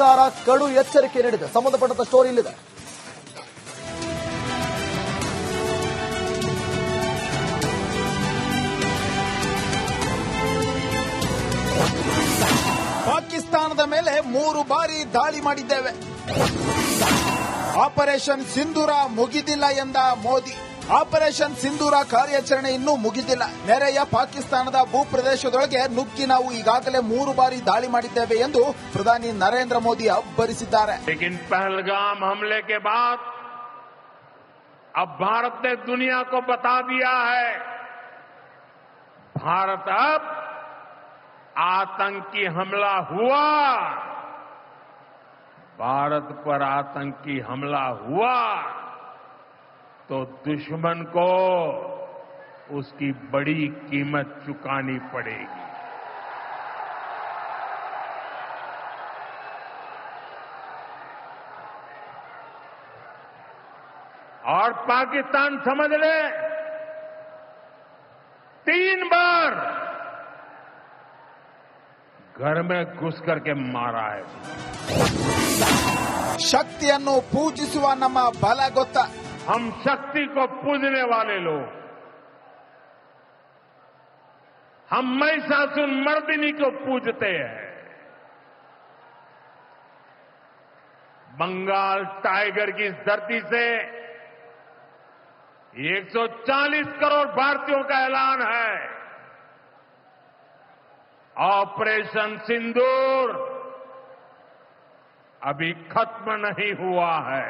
ಸರ್ಕಾರ ಕಡು ಎಚ್ಚರಿಕೆ ನೀಡಿದೆ. ಸಂಬಂಧಪಟ್ಟಂತ ಸ್ಟೋರಿ ಇಲ್ಲಿದೆ. ಪಾಕಿಸ್ತಾನದ ಮೇಲೆ 3 ಬಾರಿ ದಾಳಿ ಮಾಡಿದ್ದೇವೆ. ಆಪರೇಷನ್ ಸಿಂಧೂರ ಮುಗಿದಿಲ್ಲ ಎಂದ ಮೋದಿ. ಆಪರೇಷನ್ ಸಿಂಧೂರ ಕಾರ್ಯಾಚರಣೆ ಇನ್ನೂ ಮುಗಿದಿಲ್ಲ. ನೆರೆಯ ಪಾಕಿಸ್ತಾನದ ಭೂಪ್ರದೇಶದೊಳಗೆ ನುಗ್ಗಿ ನಾವು ಈಗಾಗಲೇ 3 ಬಾರಿ ದಾಳಿ ಮಾಡಿದ್ದೇವೆ ಎಂದು ಪ್ರಧಾನಿ ನರೇಂದ್ರ ಮೋದಿ ಅಬ್ಬರಿಸಿದ್ದಾರೆ. लेकिन पहलगाम हमले के बाद अब भारत ने दुनिया को बता दिया है, भारत अब आतंकी हमला हुआ, भारत पर आतंकी हमला हुआ तो दुश्मन को उसकी बड़ी कीमत चुकानी पड़ेगी. और पाकिस्तान समझ ले 3 बार घर में घुस करके मारा है. ಶಕ್ತಿಯನ್ನು ಪೂಜಿಸುವ ನಮ್ಮ ಬಲ ಗೊತ್ತ. हम शक्ति को पूजने वाले लोग, हम महिषासुर मर्दिनी को पूजते हैं. बंगाल टाइगर की इस धरती से 140 करोड़ भारतीयों का ऐलान है. ऑपरेशन सिंदूर अभी खत्म नहीं हुआ है.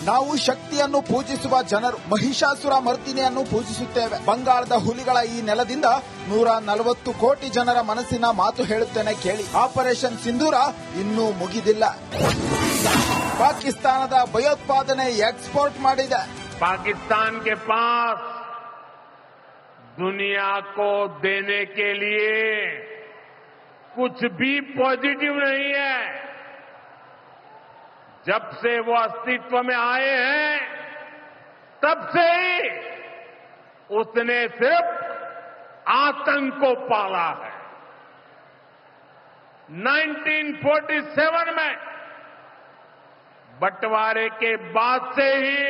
ನಾವು ಶಕ್ತಿಯನ್ನು ಪೂಜಿಸುವ ಜನರು ಮಹಿಷಾಸುರ ಮರ್ದಿನಿಯನ್ನು ಪೂಜಿಸುತ್ತೇವೆ. ಬಂಗಾಳದ ಹುಲಿಗಳ ಈ ನೆಲದಿಂದ 140 ಕೋಟಿ ಜನರ ಮನಸ್ಸಿನ ಮಾತು ಹೇಳುತ್ತೇನೆ ಕೇಳಿ. ಆಪರೇಷನ್ ಸಿಂಧೂರ ಇನ್ನೂ ಮುಗಿದಿಲ್ಲ. ಪಾಕಿಸ್ತಾನದ ಭಯೋತ್ಪಾದನೆ ಎಕ್ಸ್ಪೋರ್ಟ್ ಮಾಡಿದೆ. पाकिस्तान के पास दुनिया को देने के लिए कुछ भी पॉजिटिव नहीं है. जब से वो अस्तित्व में आए हैं तब से ही उसने सिर्फ आतंक को पाला है. 1947 में बंटवारे के बाद से ही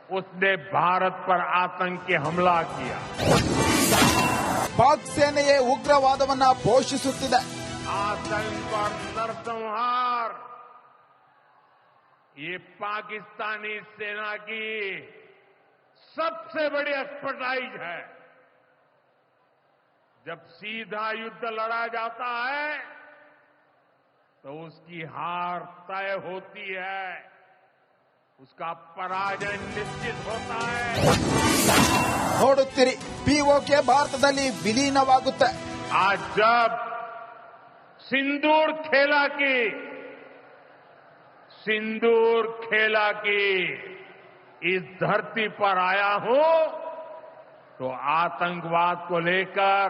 उसने भारत पर आतंकी हमला किया. ಪಾಕ್ ಸೇನೆಯೇ ಉಗ್ರವಾದವನ್ನ ಪೋಷಿಸುತ್ತಿದೆ. आतंक और नरसंहार ये पाकिस्तानी सेना की सबसे बड़ी एक्सपर्टाइज है. जब सीधा युद्ध लड़ा जाता है तो उसकी हार तय होती है, उसका पराजय निश्चित होता है. ನೋಡುತ್ತೀರಿ, ಪಿಒಕೆ ಭಾರತದಲ್ಲಿ ವಿಲೀನವಾಗುತ್ತೆ. आज जब सिंदूर खेला की इस धरती पर आया हूं तो आतंकवाद को लेकर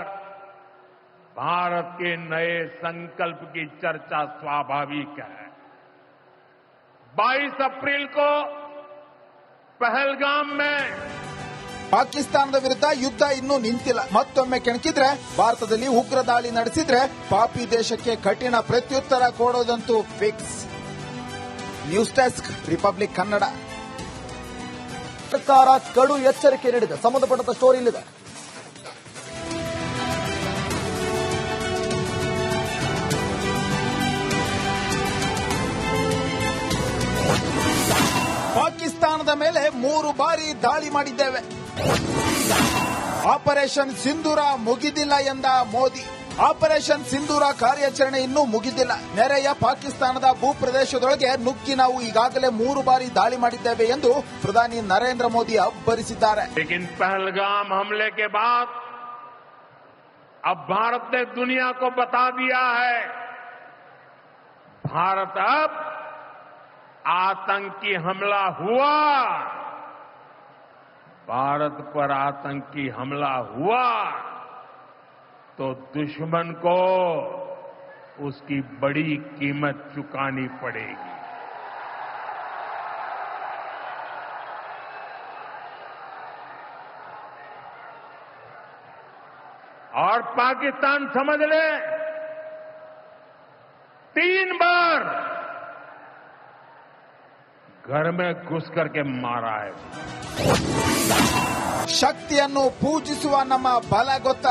भारत के नए संकल्प की चर्चा स्वाभाविक है. 22 अप्रैल को पहलगाम में ಪಾಕಿಸ್ತಾನದ ವಿರುದ್ಧ ಯುದ್ಧ ಇನ್ನೂ ನಿಂತಿಲ್ಲ. ಮತ್ತೊಮ್ಮೆ ಕೆಣಕಿದ್ರೆ, ಭಾರತದಲ್ಲಿ ಉಗ್ರ ದಾಳಿ ನಡೆಸಿದ್ರೆ ಪಾಪಿ ದೇಶಕ್ಕೆ ಕಠಿಣ ಪ್ರತ್ಯುತ್ತರ ಕೊಡೋದಂತೂ fix. News desk, Republic Kannada. ಸರ್ಕಾರ ಕಡು ಎಚ್ಚರಿಕೆ ನೀಡಿದೆ. ಸಂಬಂಧಪಟ್ಟಂತ ಸ್ಟೋರಿ ಇಲ್ಲಿದೆ. ಪಾಕಿಸ್ತಾನದ ಮೇಲೆ 3 ಬಾರಿ ದಾಳಿ ಮಾಡಿದ್ದೇವೆ. ಆಪರೇಷನ್ ಸಿಂಧೂರ ಮುಗಿದಿಲ್ಲ ಎಂದ ಮೋದಿ. ಆಪರೇಷನ್ ಸಿಂಧೂರ ಕಾರ್ಯಾಚರಣೆ ಇನ್ನೂ ಮುಗಿದಿಲ್ಲ. ನೆರೆಯ ಪಾಕಿಸ್ತಾನದ ಭೂಪ್ರದೇಶದೊಳಗೆ ನುಗ್ಗಿ ನಾವು ಈಗಾಗಲೇ 3 ಬಾರಿ ದಾಳಿ ಮಾಡಿದ್ದೇವೆ ಎಂದು ಪ್ರಧಾನಿ ನರೇಂದ್ರ ಮೋದಿ ಅಬ್ಬರಿಸಿದ್ದಾರೆ. लेकिन पहलगाम हमले के बाद अब भारत ने दुनिया को बता दिया है, भारत अब आतंकी हमला हुआ, भारत पर आतंकी हमला हुआ तो दुश्मन को उसकी बड़ी कीमत चुकानी पड़ेगी. और पाकिस्तान समझ ले 3 बार घर में घुस करके मारा है। ಶಕ್ತಿಯನ್ನು ಪೂಜಿಸುವ ನಮ್ಮ ಬಲ ಗೊತ್ತ.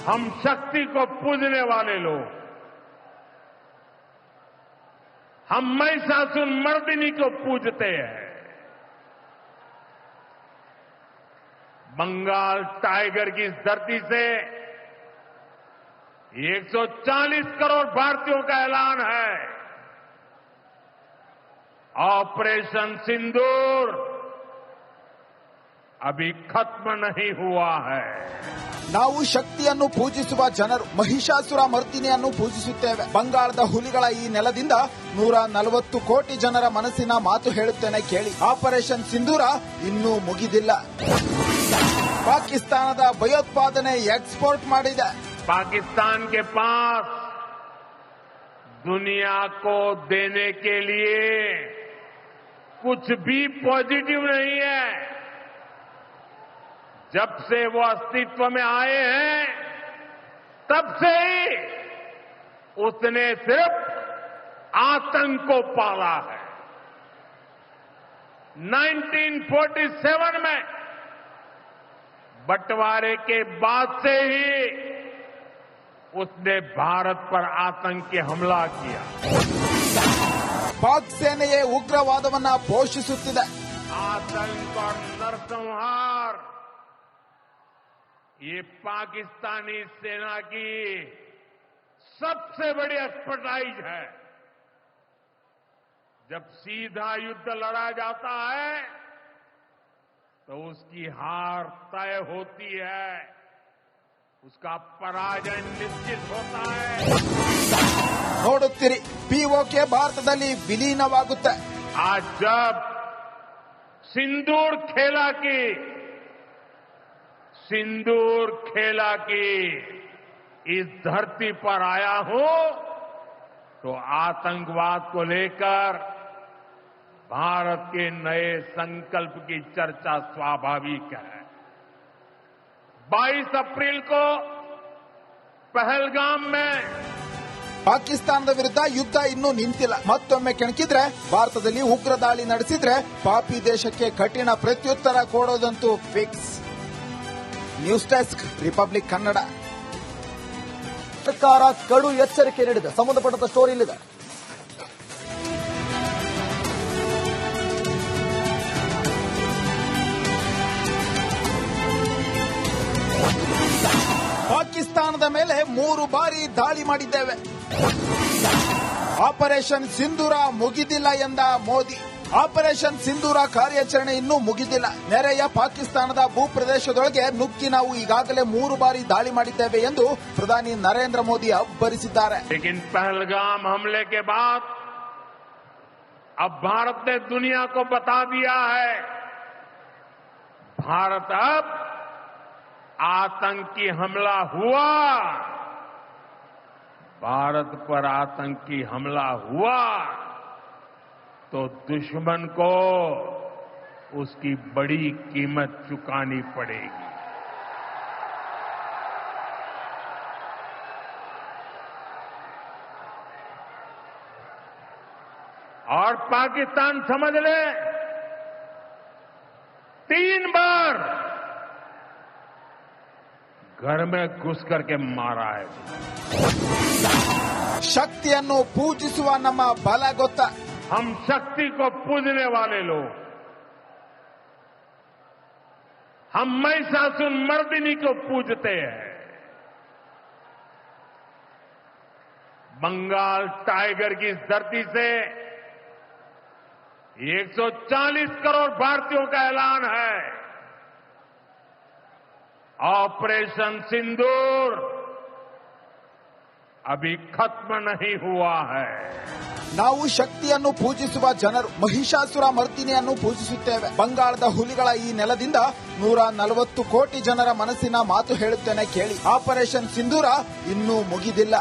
हम शक्ति को पूजने वाले लोग, हम महिषासुर मर्दिनी को पूजते हैं। बंगाल टाइगर की इस धरती से 140 करोड़ भारतीयों का ऐलान है। ऑपरेशन सिंदूर अभी खत्म नहीं हुआ है। ನಾವು ಶಕ್ತಿಯನ್ನು ಪೂಜಿಸುವ ಜನರು ಮಹಿಷಾಸುರ ಮರ್ದಿನಿಯನ್ನು ಪೂಜಿಸುತ್ತೇವೆ. ಬಂಗಾಳದ ಹುಲಿಗಳ ಈ ನೆಲದಿಂದ 140 ಕೋಟಿ ಜನರ ಮನಸ್ಸಿನ ಮಾತು ಹೇಳುತ್ತೇನೆ ಕೇಳಿ. ಆಪರೇಷನ್ ಸಿಂಧೂರ ಇನ್ನೂ ಮುಗಿದಿಲ್ಲ. ಪಾಕಿಸ್ತಾನದ ಭಯೋತ್ಪಾದನೆ ಎಕ್ಸ್ಪೋರ್ಟ್ ಮಾಡಿದೆ. पाकिस्तान के पास दुनिया को देने के लिए कुछ भी पॉजिटिव नहीं है। जब से वो अस्तित्व में आए हैं तब से ही उसने सिर्फ आतंक को पाला है। 1947 में बंटवारे के बाद से ही उसने भारत पर आतंकी हमला किया। ಪಾಕ್ ಸೇನೆಯೇ ಉಗ್ರವಾದವನ್ನ ಪೋಷಿಸುತ್ತಿದೆ. आतंक और नरसंहार ये पाकिस्तानी सेना की सबसे बड़ी एक्सपर्टाइज है। जब सीधा युद्ध लड़ा जाता है तो उसकी हार तय होती है, उसका पराजय निश्चित होता है। ನೋಡುತ್ತೀರಿ, ಪಿಒಕೆ ಭಾರತದಲ್ಲಿ ವಿಲೀನವಾಗುತ್ತೆ. आज जब सिंदूर खेला की इस धरती पर आया हूं तो आतंकवाद को लेकर भारत के नए संकल्प की चर्चा स्वाभाविक है। 22 अप्रैल को पहलगाम में ಪಾಕಿಸ್ತಾನದ ವಿರುದ್ಧ ಯುದ್ಧ ಇನ್ನೂ ನಿಂತಿಲ್ಲ. ಮತ್ತೊಮ್ಮೆ ಕೆಣಕಿದ್ರೆ, ಭಾರತದಲ್ಲಿ ಉಗ್ರ ದಾಳಿ ನಡೆಸಿದ್ರೆ ಪಾಪಿ ದೇಶಕ್ಕೆ ಕಠಿಣ ಪ್ರತ್ಯುತ್ತರ ಕೊಡೋದಂತೂ fix. News desk, Republic Kannada. ಸರ್ಕಾರ ಕಡು ಎಚ್ಚರಿಕೆ ನೀಡಿದೆ. ಸಂಬಂಧಪಟ್ಟಂತ ಸ್ಟೋರಿ ಇಲ್ಲಿದೆ. ಪಾಕಿಸ್ತಾನದ ಮೇಲೆ 3 ಬಾರಿ ದಾಳಿ ಮಾಡಿದ್ದೇವೆ. ಆಪರೇಷನ್ ಸಿಂಧೂರ ಮುಗಿದಿಲ್ಲ ಎಂದ ಮೋದಿ. ಆಪರೇಷನ್ ಸಿಂಧೂರ ಕಾರ್ಯಾಚರಣೆ ಇನ್ನೂ ಮುಗಿದಿಲ್ಲ. ನೆರೆಯ ಪಾಕಿಸ್ತಾನದ ಭೂಪ್ರದೇಶದೊಳಗೆ ನುಗ್ಗಿ ನಾವು ಈಗಾಗಲೇ 3 ಬಾರಿ ದಾಳಿ ಮಾಡಿದ್ದೇವೆ ಎಂದು ಪ್ರಧಾನಿ ನರೇಂದ್ರ ಮೋದಿ ಅಬ್ಬರಿಸಿದ್ದಾರೆ. लेकिन पहलगाम हमले के बाद अब भारत ने दुनिया को बता दिया है, भारत अब आतंकी हमला हुआ, भारत पर आतंकी हमला हुआ तो दुश्मन को उसकी बड़ी कीमत चुकानी पड़ेगी। और पाकिस्तान समझ ले, 3 बार घर में घुस करके मारा है। ಶಕ್ತಿಯನ್ನು ಪೂಜಿಸುವ ನಮ್ಮ ಬಲ ಗೊತ್ತ. हम शक्ति को पूजने वाले लोग, हम महिषासुर मर्दिनी को पूजते हैं। बंगाल टाइगर की इस धरती से 140 करोड़ भारतीयों का ऐलान है। ऑपरेशन सिंदूर अभी खत्म नहीं हुआ है। ನಾವು ಶಕ್ತಿಯನ್ನು ಪೂಜಿಸುವ ಜನರು ಮಹಿಷಾಸುರ ಮರ್ದಿನಿಯನ್ನು ಪೂಜಿಸುತ್ತೇವೆ. ಬಂಗಾಳದ ಹುಲಿಗಳ ಈ ನೆಲದಿಂದ 140 ಕೋಟಿ ಜನರ ಮನಸ್ಸಿನ ಮಾತು ಹೇಳುತ್ತೇನೆ ಕೇಳಿ. ಆಪರೇಷನ್ ಸಿಂಧೂರ ಇನ್ನೂ ಮುಗಿದಿಲ್ಲ.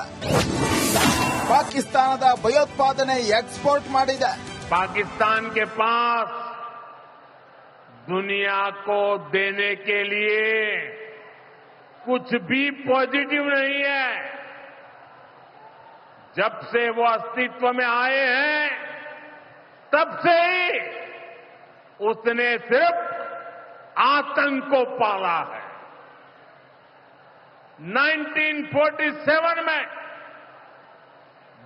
ಪಾಕಿಸ್ತಾನದ ಭಯೋತ್ಪಾದನೆ ಎಕ್ಸ್ಪೋರ್ಟ್ ಮಾಡಿದೆ. पाकिस्तान के पास दुनिया को देने के लिए कुछ भी पॉजिटिव नहीं है। जब से वो अस्तित्व में आए हैं तब से ही उसने सिर्फ आतंक को पाला है। 1947 में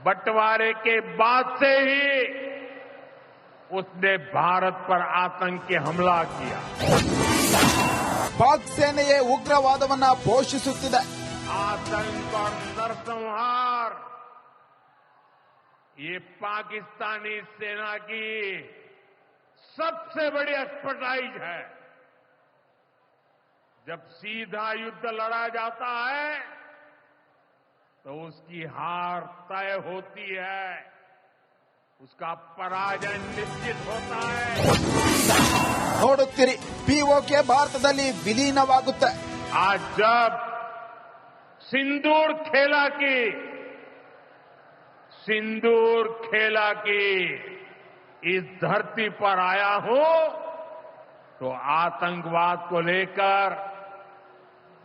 बंटवारे के बाद से ही उसने भारत पर आतंकी हमला किया। ಪಾಕ್ ಸೇನೆಯೇ ಉಗ್ರವಾದವನ್ನ ಪೋಷಿಸುತ್ತಿದೆ। आतंक और नरसंहार ये पाकिस्तानी सेना की सबसे बड़ी एक्सपर्टाइज है। जब सीधा युद्ध लड़ा जाता है तो उसकी हार तय होती है, उसका पराजय निश्चित होता है। ನೋಡುತ್ತೀರಿ, ಪಿಒಕೆ ಭಾರತದಲ್ಲಿ ವಿಲೀನವಾಗುತ್ತೆ। आज जब सिंदूर खेला की इस धरती पर आया हूं तो आतंकवाद को लेकर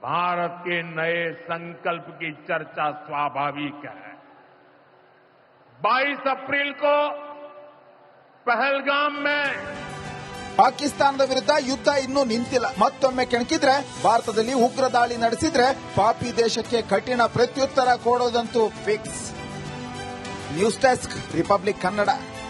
भारत के नए संकल्प की चर्चा स्वाभाविक है। 22 अप्रैल को पहलगाम में ಪಾಕಿಸ್ತಾನದ ವಿರುದ್ಧ ಯುದ್ಧ ಇನ್ನೂ ನಿಂತಿಲ್ಲ। ಮತ್ತೊಮ್ಮೆ ಕೆಣಕಿದ್ರೆ, ಭಾರತದಲ್ಲಿ ಉಗ್ರ ದಾಳಿ ನಡೆಸಿದ್ರೆ ಪಾಪಿ ದೇಶಕ್ಕೆ ಕಠಿಣ ಪ್ರತ್ಯುತ್ತರ ಕೊಡೋದಂತೂ fix. News desk, Republic Kannada.